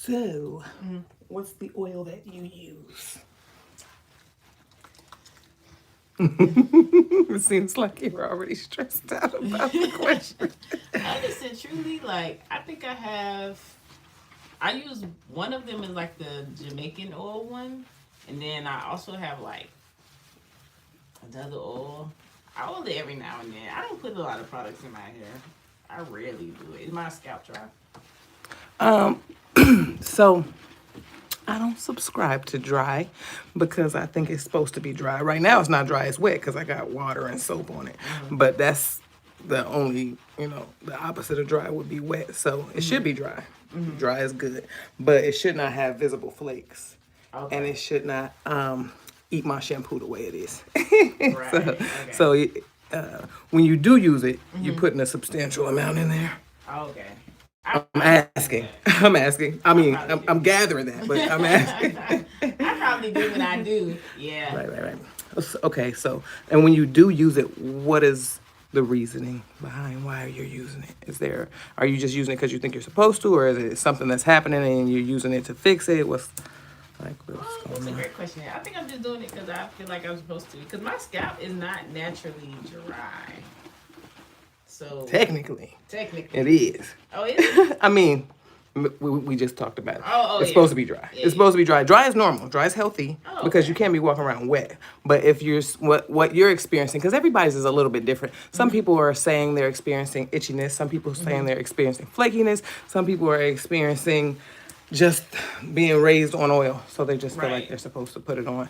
So, what's the oil that you use? It seems like you were already stressed out about the question. Honestly, truly, like I think I use one of them is like the Jamaican oil one, and then I also have like another oil. I oil it every now and then. I don't put a lot of products in my hair. I rarely do it. Is my scalp dry? So, I don't subscribe to dry because I think it's supposed to be dry. Right now, it's not dry, it's wet because I got water and soap on it. But that's the only, the opposite of dry would be wet. So, it should be dry. Dry is good. But it should not have visible flakes. And Okay. it should not eat my shampoo the way it is. Right. so, Okay. so when you do use it, you're putting a substantial amount in there. Okay. I'm I probably do asking. that. I'm asking. I I mean, probably I'm do. gathering that, but I'm asking. I probably do what I do. Yeah. Right. Okay, so, and when you do use it, what is the reasoning behind why you're using it? Are you just using it because you think you're supposed to, or is it something that's happening and you're using it to fix it? What's That's going a on? great question. I think I'm just doing it because I feel like I'm supposed to. Because my scalp is not naturally dry. So Technically, it technically, is. oh, is it? I mean, we just talked about it. Oh, It's yeah. supposed to be dry. Yeah, It's yeah. supposed to be dry. Dry is normal. Dry is healthy Oh, because you okay. can't be walking around wet. But if what you're experiencing, because everybody's is a little bit different. Some people are saying they're experiencing itchiness. Some people are saying they're experiencing flakiness. Some people are experiencing just being raised on oil, so they just feel like Right. they're supposed to put it on.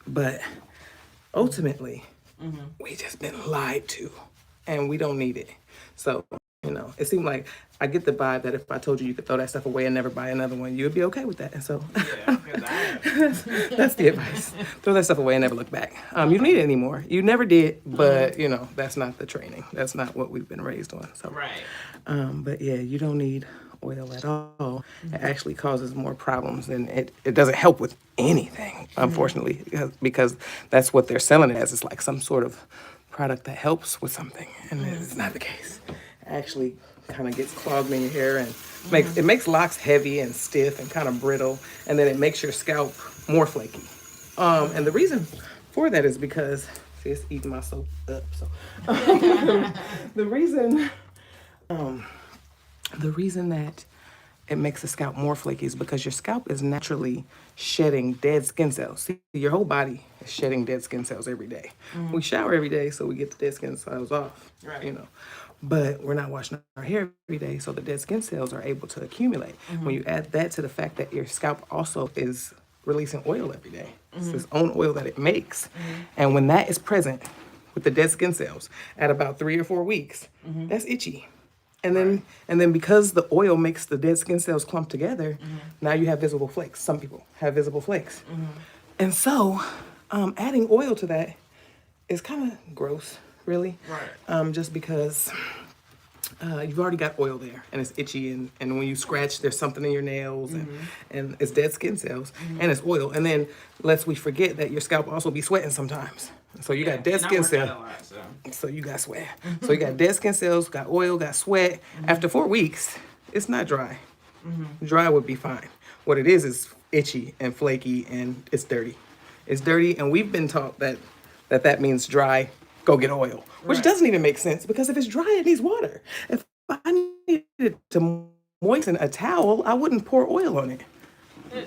But ultimately, we just been lied to, and we don't need it. So, it seemed like I get the vibe that if I told you you could throw that stuff away and never buy another one, you would be okay with that. And so Yeah, because I that's the advice. Throw that stuff away and never look back. You don't need it anymore. You never did, but that's not the training. That's not what we've been raised on. So, right. but yeah, you don't need oil at all. It actually causes more problems and it doesn't help with anything, unfortunately, because that's what they're selling it as. It's like some sort of product that helps with something, and it's not the case. It actually kind of gets clogged in your hair and makes locks heavy and stiff and kind of brittle, and then it makes your scalp more flaky. And the reason for that is because see, it's eating my soap up. So the reason the reason that it makes the scalp more flaky is because your scalp is naturally shedding dead skin cells. See, your whole body is shedding dead skin cells every day. We shower every day, so we get the dead skin cells off, Right. But we're not washing our hair every day, so the dead skin cells are able to accumulate. When you add that to the fact that your scalp also is releasing oil every day, it's its own oil that it makes. And when that is present with the dead skin cells at about 3 or 4 weeks, that's itchy. And then because the oil makes the dead skin cells clump together, now you have visible flakes. Some people have visible flakes. And so adding oil to that is kind of gross, really. Right. Just because you've already got oil there and it's itchy and when you scratch there's something in your nails and it's dead skin cells and it's oil. And then lest we forget that your scalp also be sweating sometimes. So you got dead And I skin work out cells. a lot, so. So you got sweat. So you got dead skin cells, got oil, got sweat. After 4 weeks, it's not dry. Dry would be fine. What it is itchy and flaky and it's dirty. It's dirty, and we've been taught that means dry, go get oil, which Right. doesn't even make sense because if it's dry, it needs water. If I needed to moisten a towel, I wouldn't pour oil on it.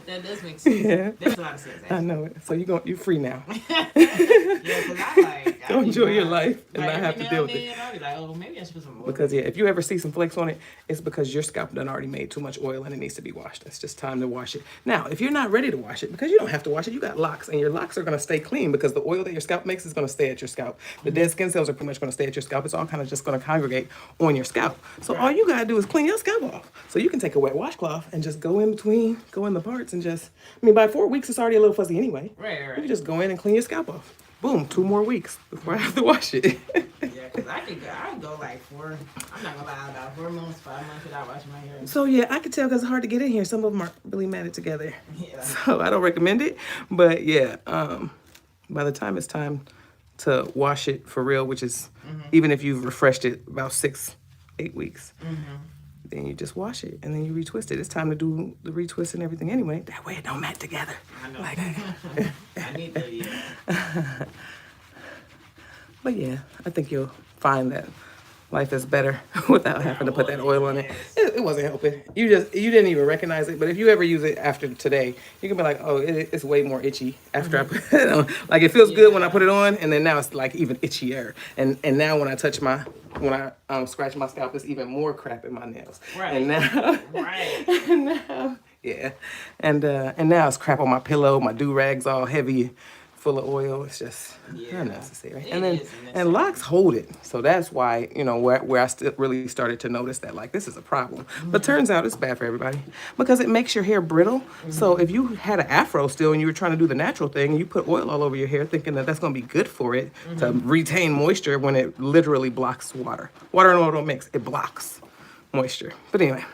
That does make sense. Yeah. That's a lot of sense, I actually. know it. So you're free now. Yeah, because I Go be enjoy your blind. life and Like, not have every to now deal and with it. then, I'll be like, oh, maybe I should put some oil. Because yeah, if you ever see some flakes on it, it's because your scalp done already made too much oil and it needs to be washed. It's just time to wash it. Now, if you're not ready to wash it, because you don't have to wash it, you got locks and your locks are gonna stay clean because the oil that your scalp makes is gonna stay at your scalp. The dead skin cells are pretty much gonna stay at your scalp. It's all kind of just gonna congregate on your scalp. So all you gotta do is clean your scalp off. So you can take a wet washcloth and just go in between, go in the parts and just, I mean, by 4 weeks, it's already a little fuzzy anyway. Right, You right. can just go in and clean your scalp off. Boom, 2 more weeks before I have to wash it. Yeah, because I could go like I'm not gonna lie, about 4 months, 5 months without washing my hair. So yeah, I could tell because it's hard to get in here. Some of them are really matted together. Yeah. So I don't recommend it. But yeah, by the time it's time to wash it for real, which is even if you've refreshed it about 6, 8 weeks, then you just wash it and then you retwist it. It's time to do the retwist and everything anyway. That way it don't mat together. I know. Like that. I need that, yeah. But yeah, I think you'll find that life is better without having to put that oil on it. It wasn't helping. You didn't even recognize it. But if you ever use it after today, you can be like, oh, it's way more itchy after I put it on. Like it feels good when I put it on, and then now it's like even itchier. And now when I scratch my scalp, it's even more crap in my nails. Right. And now, Right. and now, yeah, and now it's crap on my pillow. My do rags all heavy, full of oil. It's just unnecessary. And locks hold it, so that's why where I still really started to notice that like this is a problem. But turns out it's bad for everybody because it makes your hair brittle. So if you had an afro still and you were trying to do the natural thing, and you put oil all over your hair thinking that that's going to be good for it to retain moisture when it literally blocks water. Water and oil don't mix; it blocks moisture. But anyway.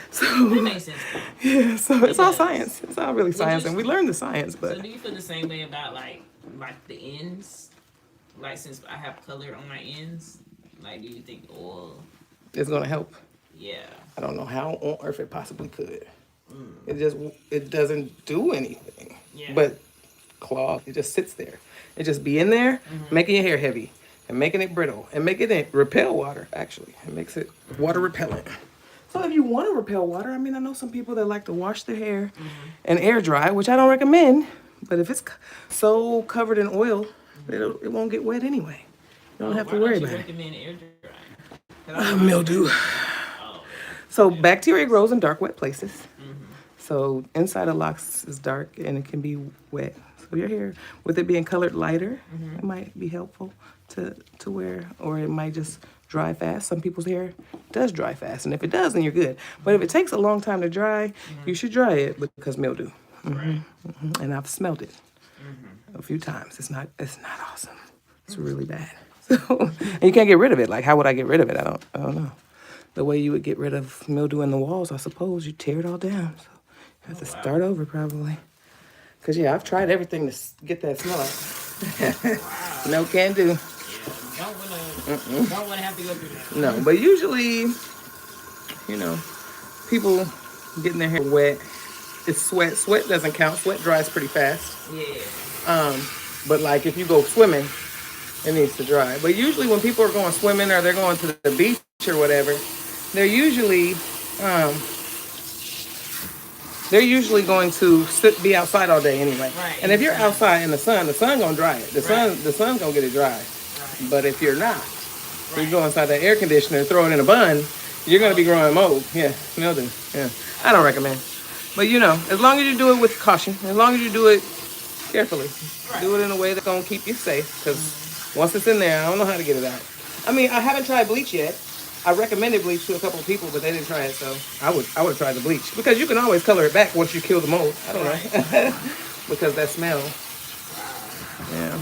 So That makes sense. yeah, so it's all science. It's all really science, and we learned the science. But So do you feel the same way about like the ends? Like since I have color on my ends, like do you think oil? it's gonna help. Yeah. I don't know how on earth it possibly could. It doesn't do anything. Yeah. But cloth, it just sits there. It just be in there, making your hair heavy and making it brittle and making it repel water. Actually, it makes it water repellent. So if you want to repel water, I mean, I know some people that like to wash their hair and air dry, which I don't recommend. But if it's so covered in oil, it won't get wet anyway. You don't have to worry about it. Recommend air dry? Mildew. Oh, So bacteria grows in dark, wet places. So inside of locks is dark and it can be wet. So your hair, with it being colored lighter, it might be helpful to wear, or it might just dry fast. Some people's hair does dry fast, and if it does, then you're good. But if it takes a long time to dry, you should dry it because mildew. right. And I've smelled it a few times. It's not awesome. It's really bad. So and you can't get rid of it. Like how would I get rid of it? I don't know. The way you would get rid of mildew in the walls, I suppose you tear it all down. So you have to start over probably. Cause yeah, I've tried everything to get that smell out. No can do. Don't wanna have to go through that. No, but usually, people getting their hair wet. It's sweat. Sweat doesn't count. Sweat dries pretty fast. Yeah. But like if you go swimming, it needs to dry. But usually when people are going swimming or they're going to the beach or whatever, they're usually going to be outside all day anyway. Right. And if you're outside in the sun gonna dry it. The sun's gonna get it dry. Right. But if you're not, you go inside that air conditioner and throw it in a bun, you're gonna be growing mold. Yeah, mildew. Yeah, I don't recommend. But as long as you do it with caution, as long as you do it carefully, do it in a way that's gonna keep you safe. Because once it's in there, I don't know how to get it out. I mean, I haven't tried bleach yet. I recommended bleach to a couple of people, but they didn't try it, so I would have tried the bleach because you can always color it back once you kill the mold. I don't know because that smell. Yeah.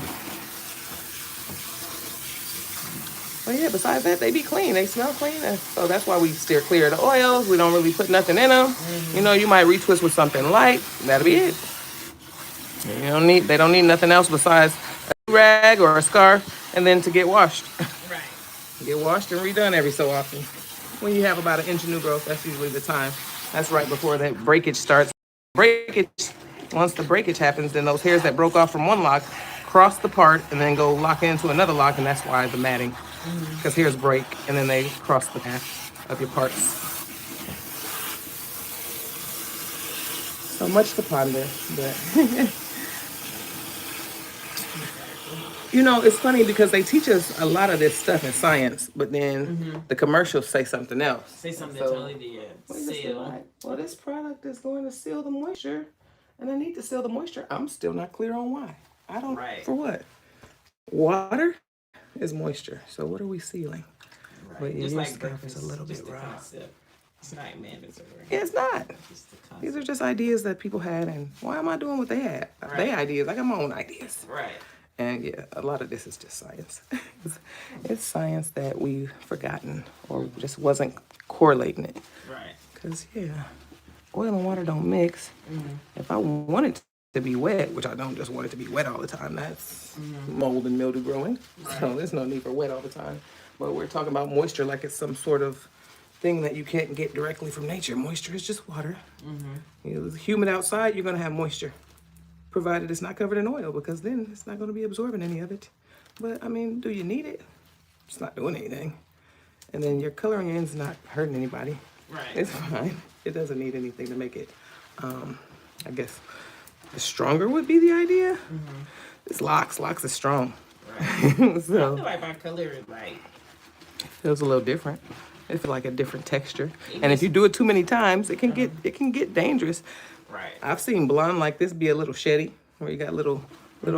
But yeah, besides that, they be clean. They smell clean, so that's why we steer clear of the oils. We don't really put nothing in them. You might retwist with something light. That'll be it. They don't need nothing else besides a rag or a scarf, and then to get washed. Right. Get washed and redone every so often. When you have about an inch of new growth, that's usually the time. That's right before that breakage starts. Once the breakage happens, then those hairs that broke off from one lock cross the part and then go lock into another lock, and that's why the matting. Because hairs break and then they cross the path of your parts. So much to ponder, but it's funny because they teach us a lot of this stuff in science, but then the commercials say something else. Say something totally different. Well, this product is going to seal the moisture, and I need to seal the moisture. I'm still not clear on why. I don't. Right. For what? Water is moisture. So what are we sealing? Right. But Just your like scalp is a little bit the raw. concept. It's not mandatory. Yeah, it's not. Just the concept. These are just ideas that people had, and why am I doing what they had? Right. They ideas. I got my own ideas. Right. And yeah, a lot of this is just science. It's science that we've forgotten or just wasn't correlating it. Right. Because, oil and water don't mix. If I want it to be wet, which I don't just want it to be wet all the time, that's mold and mildew growing. Right. So there's no need for wet all the time. But we're talking about moisture like it's some sort of thing that you can't get directly from nature. Moisture is just water. Mm-hmm. You know, it's humid outside, you're gonna have moisture, provided it's not covered in oil, because then it's not gonna be absorbing any of it. But I mean, do you need it? It's not doing anything. And then your color on your end's not hurting anybody. Right. It's fine. It doesn't need anything to make it, I guess, stronger would be the idea. Mm-hmm. It's Locc'd. Locc'd is strong. Right. So I feel like my color is like, it feels a little different. It feels like a different texture. And if you do it too many times, it can get dangerous. right. I've seen blonde like this be a little sheddy, where you got little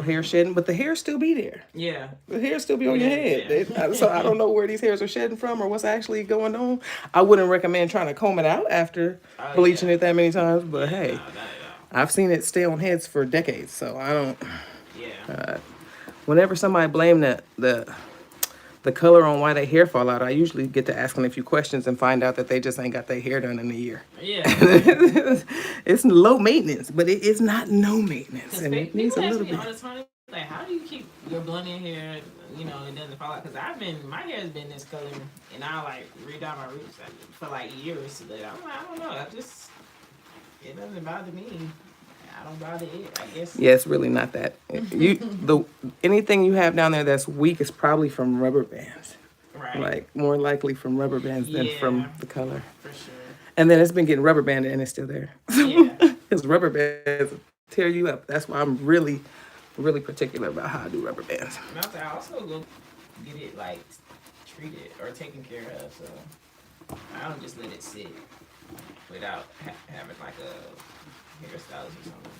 hair shedding, but the hair still be there. Yeah. The hair still be on your head. Yeah. So I don't know where these hairs are shedding from or what's actually going on. I wouldn't recommend trying to comb it out after bleaching it that many times, but hey, No, not at all. I've seen it stay on heads for decades, so I don't. Yeah. Whenever somebody blame the color on why their hair fall out, I usually get to asking a few questions and find out that they just ain't got their hair done in a year. Yeah. It's low maintenance, but it is not no maintenance, and it needs a little bit. All the time, like, how do you keep your blonding hair? You know, it doesn't fall out. Because my hair has been this color, and I like redye my roots for like years. But I'm like, I don't know. It doesn't bother me. I don't bother it, I guess. Yeah, it's really not that. Anything you have down there that's weak is probably from rubber bands. Right. Like more likely from rubber bands than from Yeah. the color. For sure. And then it's been getting rubber banded and it's still there. Yeah. Because rubber bands tear you up. That's why I'm really, really particular about how I do rubber bands. And I also go get it like treated or taken care of, so I don't just let it sit without having like a hairstylist or something.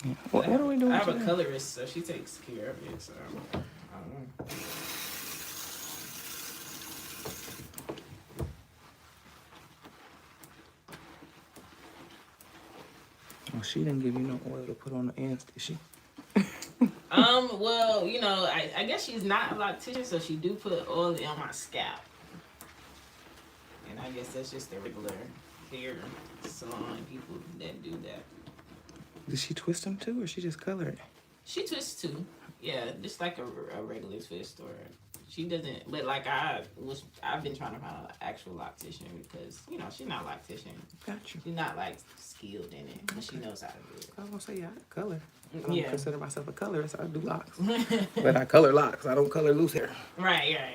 Yeah. What are we doing I have today? a colorist, so she takes care of it. So I don't know. Well, she didn't give you no oil to put on the ends, did she? Well, you know, I guess she's not a loctician, so she do put oil on my scalp. And I guess that's just the regular hair salon people that do that. Did she twist them too, or she just color it? She twists too. Yeah, just like a regular twist, or she doesn't. But like I've been trying to find an actual loctician because she's not a loctician. Got you. She's not like skilled in it, but she knows how to do it. I was gonna say, yeah, I color. I don't Yeah. consider myself a colorist. I do locks. But I color locks. I don't color loose hair. Right, yeah.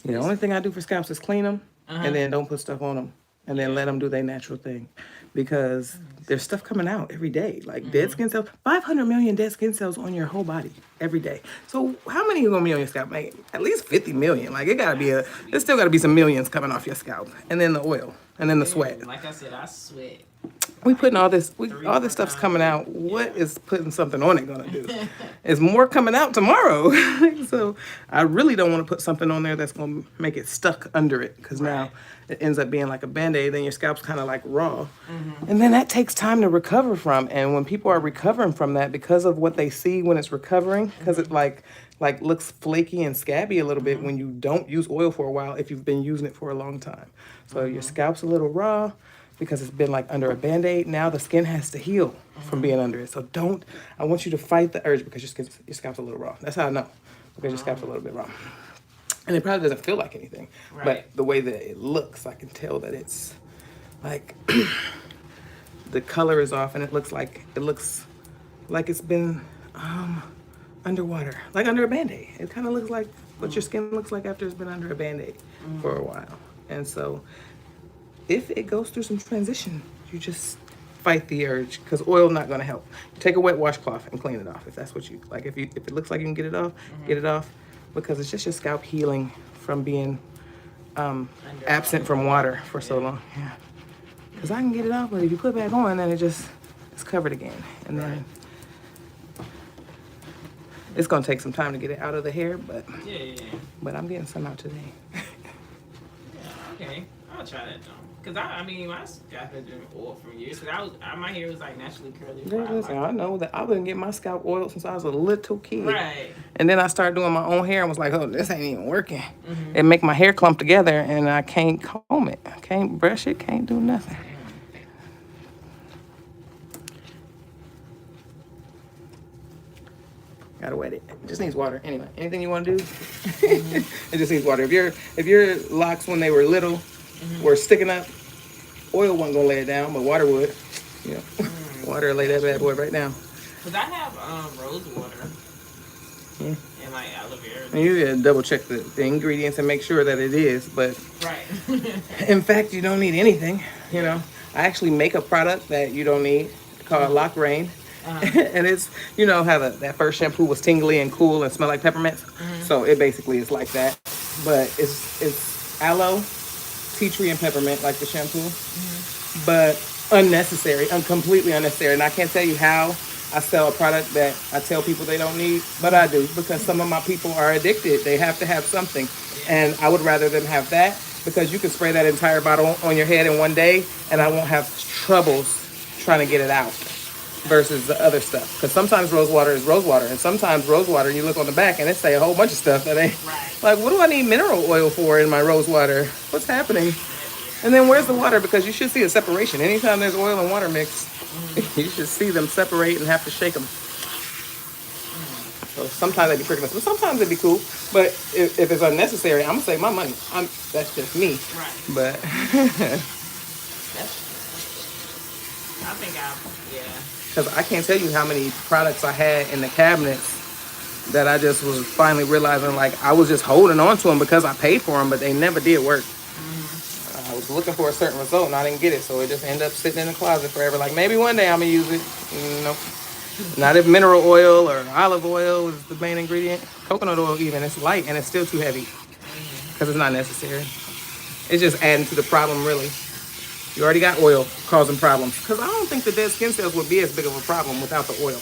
Yeah, the only thing I do for scalps is clean them and then don't put stuff on them and then let them do their natural thing, because there's stuff coming out every day, like dead skin cells. 500 million dead skin cells on your whole body every day. So how many are gonna be on your scalp? Like, at least 50 million. Like, there's still gotta be some millions coming off your scalp, and then the oil, and then the sweat. Like I said, I sweat. We putting all this, all 4 this stuff's times. coming out. What is putting something on it gonna do? It's more coming out tomorrow. So I really don't want to put something on there that's gonna make it stuck under it, because now it ends up being like a Band-Aid. Then your scalp's kind of like raw, and then that takes time to recover from. And when people are recovering from that, because of what they see when it's recovering, because it like looks flaky and scabby a little bit when you don't use oil for a while, if you've been using it for a long time. So your scalp's a little raw, because it's been like under a Band-Aid. Now the skin has to heal from being under it. So I want you to fight the urge, because your scalp's a little raw. That's how I know, because your scalp's a little bit raw. And it probably doesn't feel like anything. Right. But the way that it looks, I can tell that it's like the color is off, and it looks like it's been underwater, like under a Band-Aid. It kind of looks like what your skin looks like after it's been under a Band-Aid for a while. And so if it goes through some transition, you just fight the urge, because oil not going to help. Take a wet washcloth and clean it off if that's what you like. If it looks like you can get it off, get it off, because it's just your scalp healing from being absent from water for so long. Yeah, because I can get it off, but if you put it back on, then it's covered again, and then it's going to take some time to get it out of the hair. But but I'm getting some out today. Okay, I'll try that though. Cause my scalp has been oil for years. Cause my hair was like naturally curly. Girl, listen, I know that I've been getting my scalp oiled since I was a little kid. Right. And then I started doing my own hair and was like, oh, this ain't even working. It make my hair clump together, and I can't comb it. I can't brush it, can't do nothing. Gotta wet it. It just needs water. Anyway, anything you want to do, it just needs water. If your locks when they were little were sticking up, oil wasn't gonna lay it down, but water would. You know, water lay that bad boy right down. Cause I have rose water Yeah. and like aloe vera. And you gotta double check the ingredients and make sure that it is. But Right. in fact, you don't need anything. You know, I actually make a product that you don't need called Locc'd In. And it's, you know how that first shampoo was tingly and cool and smelled like peppermints. So it basically is like that, but it's aloe, tea tree, and peppermint like the shampoo, but unnecessary, completely unnecessary. And I can't tell you how I sell a product that I tell people they don't need, but I do, because some of my people are addicted. They have to have something, and I would rather them have that, because you can spray that entire bottle on your head in one day, and I won't have troubles trying to get it out. Versus the other stuff, because sometimes rose water is rose water, and sometimes rose water you look on the back and it say a whole bunch of stuff that ain't. Like, what do I need mineral oil for in my rose water? What's happening? And then where's the water? Because you should see a separation anytime there's oil and water mixed. You should see them separate and have to shake them. So sometimes they'd be tricking us, but sometimes it'd be cool. But if it's unnecessary, I'm gonna save my money. That's just me. Right. But I think yeah. because I can't tell you how many products I had in the cabinets that I just was finally realizing, like, I was just holding on to them because I paid for them, but they never did work. I was looking for a certain result and I didn't get it, so it just ended up sitting in the closet forever. Like, maybe one day I'm gonna use it. Nope. Not if mineral oil or olive oil is the main ingredient. Coconut oil even, it's light and it's still too heavy because it's not necessary. It's just adding to the problem, really. You already got oil causing problems. Because I don't think the dead skin cells would be as big of a problem without the oil.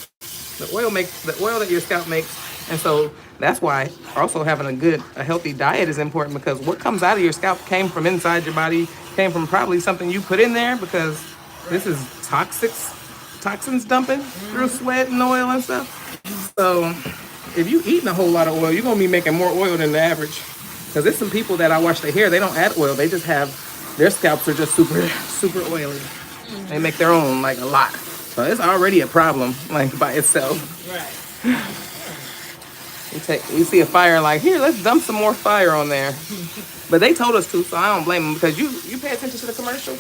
The oil that your scalp makes, and so that's why also having a healthy diet is important, because what comes out of your scalp came from inside your body, came from probably something you put in there, because this is toxins dumping through sweat and oil and stuff. So if you eating a whole lot of oil, you're gonna be making more oil than the average. Because there's some people that I wash their hair, they don't add oil, they just have their scalps are just super oily. They make their own, like, a lot. So it's already a problem, like, by itself. Right. You see a fire, like, here, let's dump some more fire on there. But they told us to, so I don't blame them, because you pay attention to the commercials.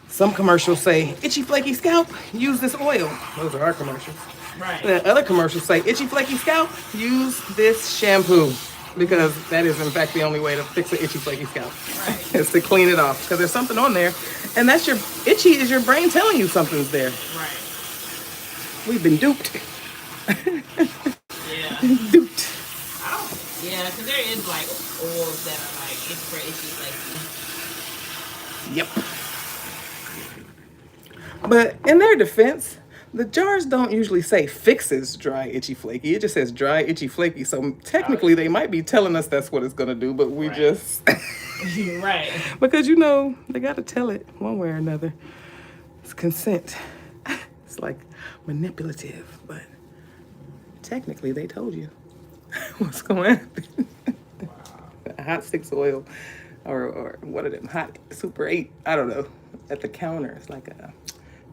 Some commercials say, itchy flaky scalp, use this oil. Those are our commercials. Right. The other commercials say, itchy flaky scalp, use this shampoo. Because that is, in fact, the only way to fix an itchy, flaky scalp. Right. Is to clean it off. Because there's something on there. And that's itchy is your brain telling you something's there. Right. We've been duped. Yeah. Duped. Yeah, because there is, like, oils that are, like, it's for itchy, Yep. But in their defense, the jars don't usually say fixes dry, itchy, flaky. It just says dry, itchy, flaky. So technically, they might be telling us that's what it's going to do, but we just... Right. Because, you know, they got to tell it one way or another. It's consent. It's like manipulative, but technically they told you what's going to happen. Hot 6 oil or what are them? Hot Super 8, I don't know, at the counter. It's like at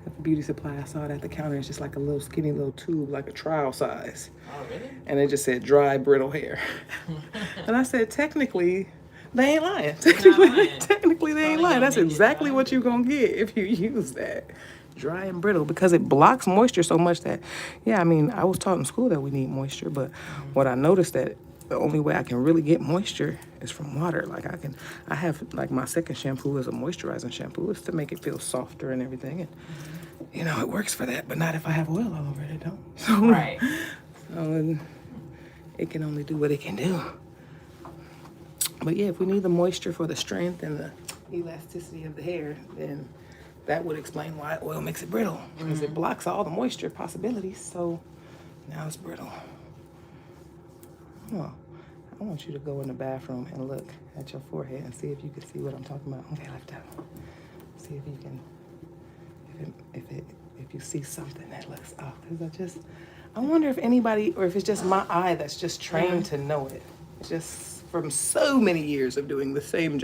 the beauty supply, I saw it at the counter. It's just like a little skinny little tube, like a trial size. Oh, really? And it just said dry, brittle hair. And I said, technically, they ain't lying. Technically, they ain't lying. That's exactly what you're going to get if you use that. Dry and brittle, because it blocks moisture so much that, yeah, I mean, I was taught in school that we need moisture, but what I noticed that the only way I can really get moisture is from water. Like I have, like, my second shampoo is a moisturizing shampoo. It's to make it feel softer and everything. And, you know, it works for that, but not if I have oil all over it. It don't. So, Right. So it can only do what it can do. But yeah, if we need the moisture for the strength and the elasticity of the hair, then that would explain why oil makes it brittle, because it blocks all the moisture possibilities. So now it's brittle. Oh, I want you to go in the bathroom and look at your forehead and see if you can see what I'm talking about. Okay, left out. See if you can, if you see something that looks off. Because I wonder if anybody, or if it's just my eye that's just trained to know it. Just from so many years of doing the same job.